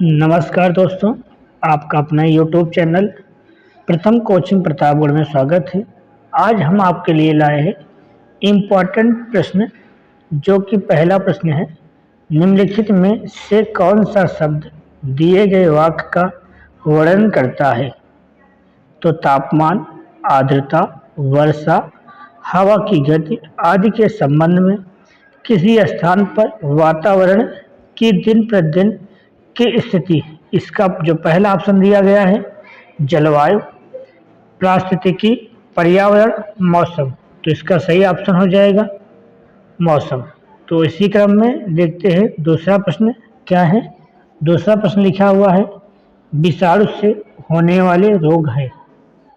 नमस्कार दोस्तों, आपका अपना यूट्यूब चैनल प्रथम कोचिंग प्रतापगढ़ में स्वागत है। आज हम आपके लिए लाए हैं इम्पोर्टेंट प्रश्न, जो कि पहला प्रश्न है, निम्नलिखित में से कौन सा शब्द दिए गए वाक्य का वर्णन करता है? तो तापमान, आर्द्रता, वर्षा, हवा की गति आदि के संबंध में किसी स्थान पर वातावरण की दिन प्रतिदिन की स्थिति। इसका जो पहला ऑप्शन दिया गया है जलवायु, पारिस्थितिकी, पर्यावरण, मौसम। तो इसका सही ऑप्शन हो जाएगा मौसम। तो इसी क्रम में देखते हैं दूसरा प्रश्न क्या है। दूसरा प्रश्न लिखा हुआ है, विषाणु से होने वाले रोग है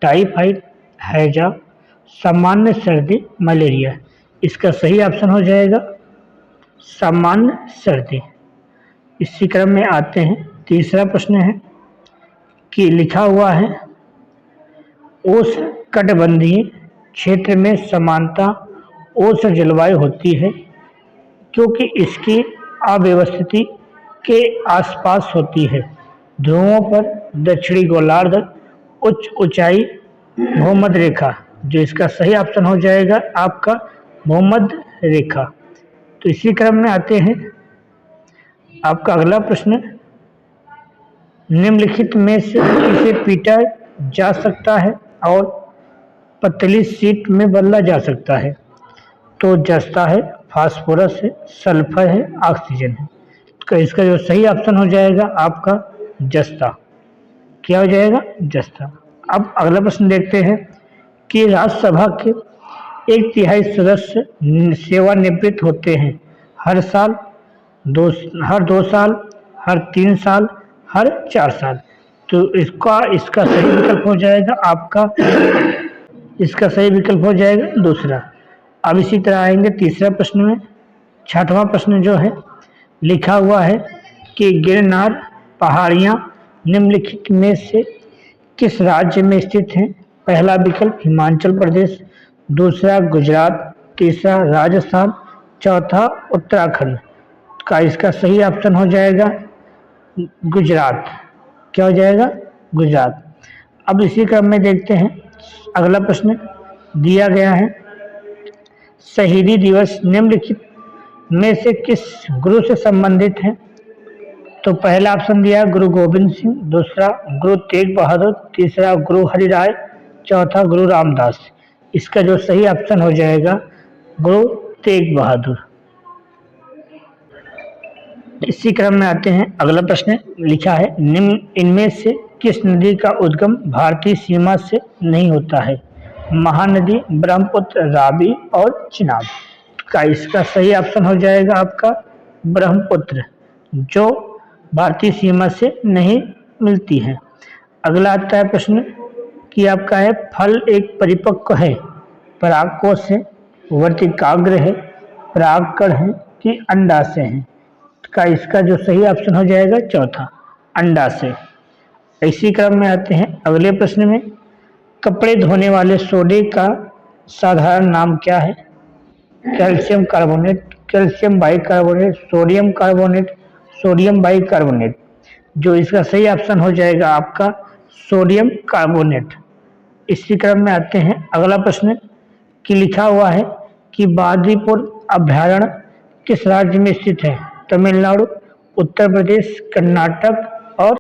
टाइफाइड, हैजा, सामान्य सर्दी, मलेरिया। इसका सही ऑप्शन हो जाएगा सामान्य सर्दी। इसी क्रम में आते हैं तीसरा प्रश्न है कि लिखा हुआ है, उष्णकटिबंधीय क्षेत्र में सामान्यता उष्ण जलवायु होती है क्योंकि इसकी अव्यवस्थिति के आसपास होती है। ध्रुवों पर दक्षिणी गोलार्ध, उच्च ऊंचाई, भूमध्य रेखा। जो इसका सही ऑप्शन हो जाएगा आपका भूमध्य रेखा। तो इसी क्रम में आते हैं आपका अगला प्रश्न, निम्नलिखित में से किसे पीटा जा सकता है और पतली शीट में बदला जा सकता है? तो जस्ता है, फास्फोरस है, सल्फर है, ऑक्सीजन है। तो इसका जो सही ऑप्शन हो जाएगा आपका जस्ता। क्या हो जाएगा? जस्ता। अब अगला प्रश्न देखते हैं कि राज्यसभा के 1/3 सदस्य सेवानिवृत्त होते हैं हर साल, हर 2 साल, हर 3 साल, हर 4 साल। तो इसका सही विकल्प हो जाएगा आपका, इसका सही विकल्प हो जाएगा दूसरा। अब इसी तरह आएंगे तीसरा प्रश्न में। छठवां प्रश्न जो है लिखा हुआ है कि गिरनार पहाड़ियाँ निम्नलिखित में से किस राज्य में स्थित हैं? पहला विकल्प हिमाचल प्रदेश, दूसरा गुजरात, तीसरा राजस्थान, चौथा उत्तराखंड। का इसका सही ऑप्शन हो जाएगा गुजरात। क्या हो जाएगा? गुजरात। अब इसी क्रम में देखते हैं अगला प्रश्न दिया गया है, शहीदी दिवस निम्नलिखित में से किस गुरु से संबंधित है? तो पहला ऑप्शन दिया गुरु गोविंद सिंह, दूसरा गुरु तेग बहादुर, तीसरा गुरु हरिराय, चौथा गुरु रामदास। इसका जो सही ऑप्शन हो जाएगा गुरु तेग बहादुर। इसी क्रम में आते हैं अगला प्रश्न लिखा है, निम्न इनमें से किस नदी का उद्गम भारतीय सीमा से नहीं होता है? महानदी, ब्रह्मपुत्र, रावी और चिनाब। का इसका सही ऑप्शन हो जाएगा आपका ब्रह्मपुत्र, जो भारतीय सीमा से नहीं मिलती है। अगला आता है प्रश्न कि आपका है, फल एक परिपक्व है, परागकोश है, वर्तिकाग्र है, परागकण है कि अंडाशय है? का इसका जो सही ऑप्शन हो जाएगा चौथा, अंडाशय। इसी क्रम में आते हैं अगले प्रश्न में, कपड़े धोने वाले सोडे का साधारण नाम क्या है? Calcium carbonate, calcium bicarbonate, sodium carbonate, sodium bicarbonate. जो इसका सही ऑप्शन हो जाएगा आपका सोडियम कार्बोनेट। इसी क्रम में आते हैं अगला प्रश्न कि लिखा हुआ है कि बांदीपुर अभयारण्य किस राज्य में स्थित है? तमिलनाडु, उत्तर प्रदेश, कर्नाटक,